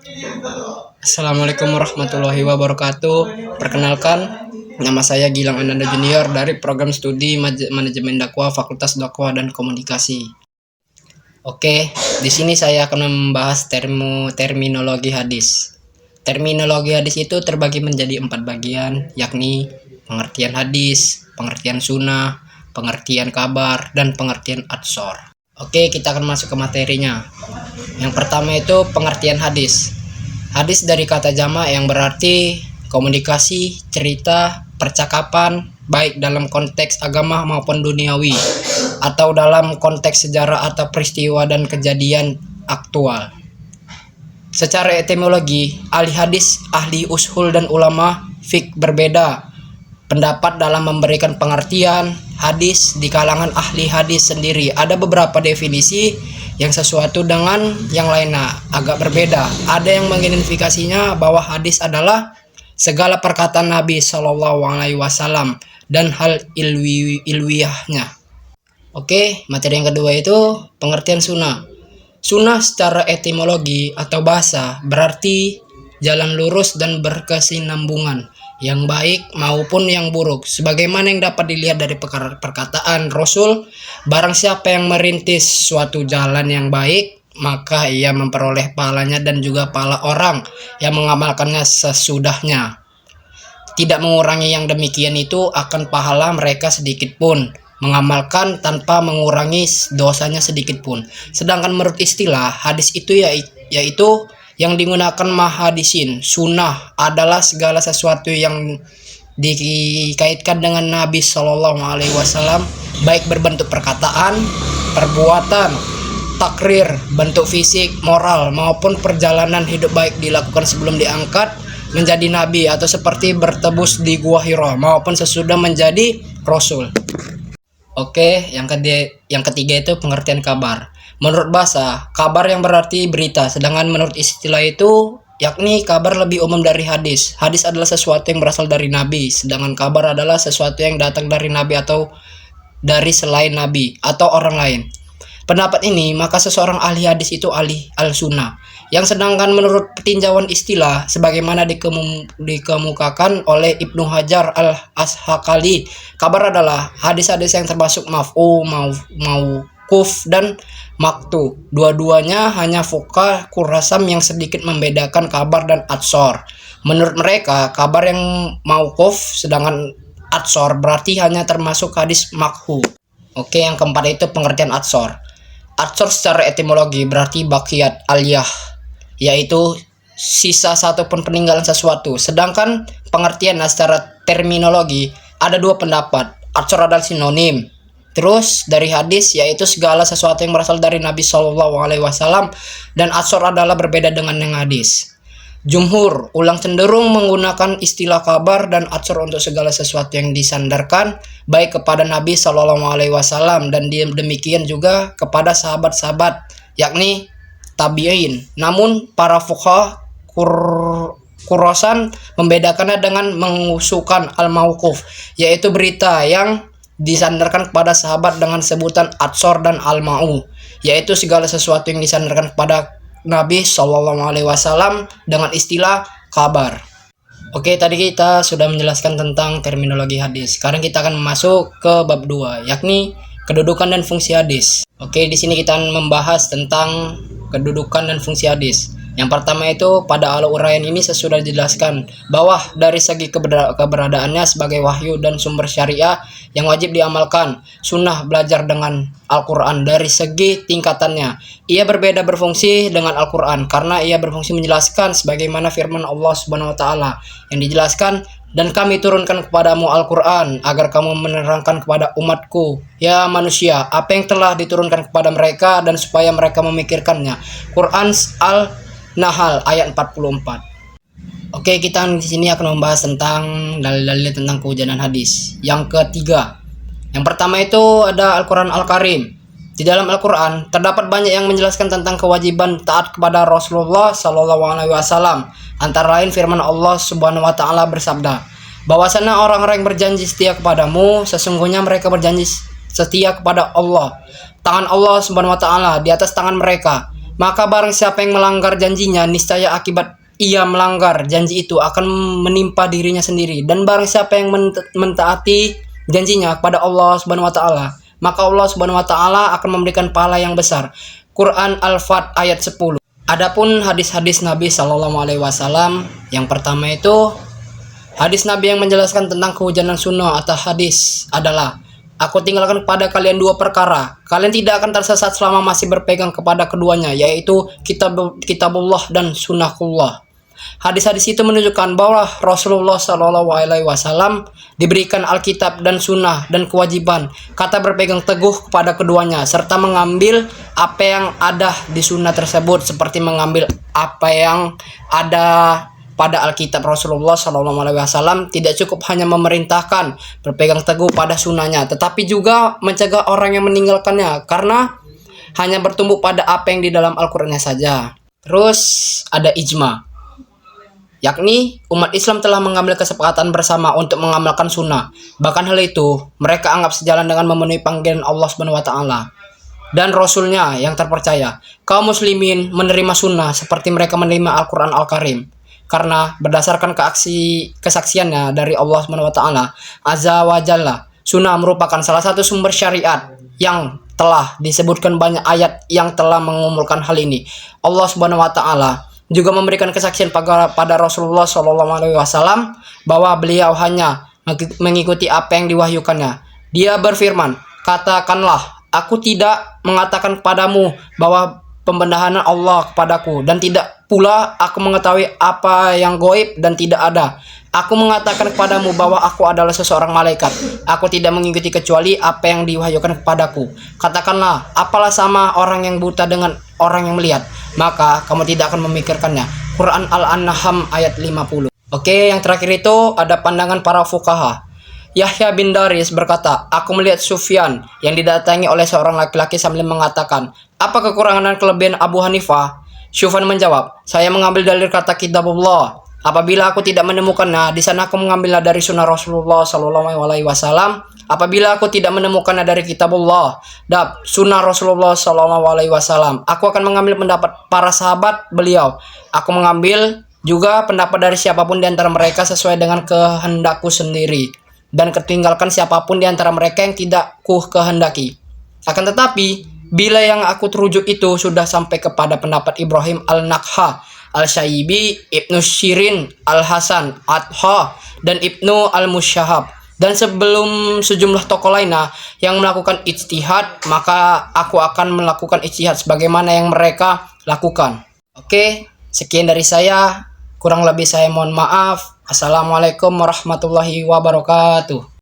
Assalamualaikum warahmatullahi wabarakatuh. Perkenalkan, nama saya Gilang Ananda Junior dari program studi Manajemen Dakwah Fakultas Dakwah dan Komunikasi. Oke, di sini saya akan membahas terminologi hadis. Terminologi hadis itu terbagi menjadi 4 bagian, yakni pengertian hadis, pengertian sunnah, pengertian kabar, dan pengertian atsor. Oke, kita akan masuk ke materinya. Yang pertama itu pengertian hadis. Hadis dari kata jamak yang berarti komunikasi, cerita, percakapan, baik dalam konteks agama maupun duniawi, atau dalam konteks sejarah atau peristiwa dan kejadian aktual. Secara etimologi, ahli hadis, ahli ushul dan ulama fiqh berbeda pendapat dalam memberikan pengertian hadis di kalangan ahli hadis sendiri. Ada beberapa definisi yang sesuatu dengan yang lainnya agak berbeda. Ada yang mengidentifikasinya bahwa hadis adalah segala perkataan Nabi Shallallahu Alaihi Wasallam dan hal ilmiahnya. Oke, materi yang kedua itu pengertian sunnah. Sunnah secara etimologi atau bahasa berarti jalan lurus dan berkesinambungan, yang baik maupun yang buruk, sebagaimana yang dapat dilihat dari perkataan Rasul, barang siapa yang merintis suatu jalan yang baik, maka ia memperoleh pahalanya dan juga pahala orang yang mengamalkannya sesudahnya. Tidak mengurangi yang demikian itu akan pahala mereka sedikit pun, mengamalkan tanpa mengurangi dosanya sedikit pun. Sedangkan menurut istilah hadis itu yaitu yang digunakan mahadisin. Sunnah adalah segala sesuatu yang dikaitkan dengan Nabi Shallallahu Alaihi Wasallam, baik berbentuk perkataan, perbuatan, takrir, bentuk fisik, moral, maupun perjalanan hidup baik dilakukan sebelum diangkat menjadi Nabi atau seperti bertebus di Gua Hira maupun sesudah menjadi Rasul. Oke, yang ketiga itu pengertian kabar. Menurut bahasa, kabar yang berarti berita, sedangkan menurut istilah itu yakni kabar lebih umum dari hadis. Hadis adalah sesuatu yang berasal dari Nabi, sedangkan kabar adalah sesuatu yang datang dari Nabi atau dari selain Nabi atau orang lain. Pendapat ini, maka seseorang ahli hadis itu ahli al-sunnah. Yang sedangkan menurut peninjauan istilah, sebagaimana dikemukakan oleh Ibnu Hajar al-Asqalani, kabar adalah hadis-hadis yang termasuk mauquf dan maktu. Dua-duanya hanya fuqaha Qurasam yang sedikit membedakan kabar dan atsor. Menurut mereka, kabar yang mauquf sedangkan atsor berarti hanya termasuk hadis makhu. Oke, yang keempat itu pengertian atsor. Atsor secara etimologi berarti baqiyat aliyah, yaitu sisa ataupun peninggalan sesuatu. Sedangkan pengertian secara terminologi ada dua pendapat. Atsor adalah sinonim. Terus dari hadis yaitu segala sesuatu yang berasal dari Nabi Shallallahu Alaihi Wasallam, dan atsor adalah berbeda dengan yang hadis. Jumhur ulang cenderung menggunakan istilah kabar dan atsor untuk segala sesuatu yang disandarkan baik kepada Nabi Shallallahu Alaihi Wasallam dan demikian juga kepada sahabat-sahabat yakni tabi'in. Namun para fuqaha Qurasan membedakannya dengan mengusuhkan al-mauquf, yaitu berita yang disandarkan kepada sahabat dengan sebutan atsor, dan al-ma'u, yaitu segala sesuatu yang disandarkan kepada Nabi Shallallahu Alaihi Wasallam dengan istilah kabar. Oke, tadi kita sudah menjelaskan tentang terminologi hadis. Sekarang kita akan masuk ke bab 2, yakni kedudukan dan fungsi hadis. Oke, di sini kita membahas tentang kedudukan dan fungsi hadis. Yang pertama itu pada al-uraian ini sesudah dijelaskan bahwa dari segi keberadaannya sebagai wahyu dan sumber syariah yang wajib diamalkan, sunnah belajar dengan Al-Quran dari segi tingkatannya. Ia berbeda berfungsi dengan Al-Quran karena ia berfungsi menjelaskan sebagaimana firman Allah Subhanahu Wa Taala yang dijelaskan, dan kami turunkan kepadamu Al-Quran agar kamu menerangkan kepada umatku, ya manusia, apa yang telah diturunkan kepada mereka dan supaya mereka memikirkannya. Quran Al-Nahl ayat 44. Oke, kita di sini akan membahas tentang dalil-dalil tentang kehujanan hadis. Yang ketiga, yang pertama itu ada Al-Quran Al-Karim. Di dalam Al-Quran terdapat banyak yang menjelaskan tentang kewajiban taat kepada Rasulullah Sallallahu Alaihi Wasallam. Antara lain firman Allah Subhanahu Wa Taala bersabda, bahwasanya orang-orang yang berjanji setia kepadamu, sesungguhnya mereka berjanji setia kepada Allah. Tangan Allah Subhanahu Wa Taala di atas tangan mereka. Maka barang siapa yang melanggar janjinya, niscaya akibat ia melanggar janji itu akan menimpa dirinya sendiri. Dan barang siapa yang mentaati janjinya kepada Allah Subhanahu wa taala, maka Allah Subhanahu wa taala akan memberikan pahala yang besar. Quran Al-Fat ayat 10. Adapun hadis-hadis Nabi Shallallahu alaihi wasallam, yang pertama itu hadis Nabi yang menjelaskan tentang kehujanan sunnah atau hadis adalah, aku tinggalkan kepada kalian dua perkara. Kalian tidak akan tersesat selama masih berpegang kepada keduanya, yaitu kitabullah dan sunnahullah. Hadis-hadis itu menunjukkan bahwa Rasulullah Shallallahu alaihi wasallam diberikan Alkitab dan Sunnah dan kewajiban kata berpegang teguh kepada keduanya, serta mengambil apa yang ada di Sunnah tersebut, seperti mengambil apa yang ada pada Alkitab. Rasulullah Shallallahu alaihi wasallam tidak cukup hanya memerintahkan berpegang teguh pada sunnahnya, tetapi juga mencegah orang yang meninggalkannya karena hanya bertumbuh pada apa yang di dalam Al-Qur'annya saja. Terus ada ijma, yakni umat Islam telah mengambil kesepakatan bersama untuk mengamalkan sunnah. Bahkan hal itu mereka anggap sejalan dengan memenuhi panggilan Allah Subhanahu wa taala dan Rasulnya yang terpercaya. Kaum muslimin menerima sunnah seperti mereka menerima Al-Quran Al-Karim, karena berdasarkan kesaksiannya dari Allah Subhanahu wa taala Azza wa Jalla, sunnah merupakan salah satu sumber syariat yang telah disebutkan banyak ayat yang telah mengumumkan hal ini. Allah Subhanahu wa taala juga memberikan kesaksian pada Rasulullah Shallallahu alaihi wasallam bahwa beliau hanya mengikuti apa yang diwahyukannya. Dia berfirman, katakanlah, aku tidak mengatakan kepadamu bahwa pembendaharaan Allah kepadaku, dan tidak pula aku mengetahui apa yang gaib dan tidak ada. Aku mengatakan kepadamu bahwa aku adalah seseorang malaikat. Aku tidak mengikuti kecuali apa yang diwahyukan kepadaku. Katakanlah, apalah sama orang yang buta dengan orang yang melihat, maka kamu tidak akan memikirkannya. Quran Al-An'am ayat 50. Oke, yang terakhir itu ada pandangan para fuqaha. Yahya bin Daris berkata, aku melihat Sufyan yang didatangi oleh seorang laki-laki sambil mengatakan, apa kekurangan dan kelebihan Abu Hanifah? Sufyan menjawab, saya mengambil dalil kata kitabullah. Apabila aku tidak menemukannya, di sana aku mengambilnya dari sunnah Rasulullah Sallallahu alaihi wasallam. Apabila aku tidak menemukannya dari kitabullah dan sunnah Rasulullah Sallallahu alaihi wasallam, aku akan mengambil pendapat para sahabat beliau. Aku mengambil juga pendapat dari siapapun di antara mereka sesuai dengan kehendakku sendiri, dan ketinggalkan siapapun di antara mereka yang tidak ku kehendaki. Akan tetapi, bila yang aku terujuk itu sudah sampai kepada pendapat Ibrahim Al-Nakha, Al-Syaibi, Ibnu Shirin, Al-Hasan, Adha, dan Ibnu Al-Musyahab, dan sebelum sejumlah tokoh lainnya yang melakukan ijtihad, maka aku akan melakukan ijtihad sebagaimana yang mereka lakukan. Oke, sekian dari saya. Kurang lebih saya mohon maaf. Assalamualaikum warahmatullahi wabarakatuh.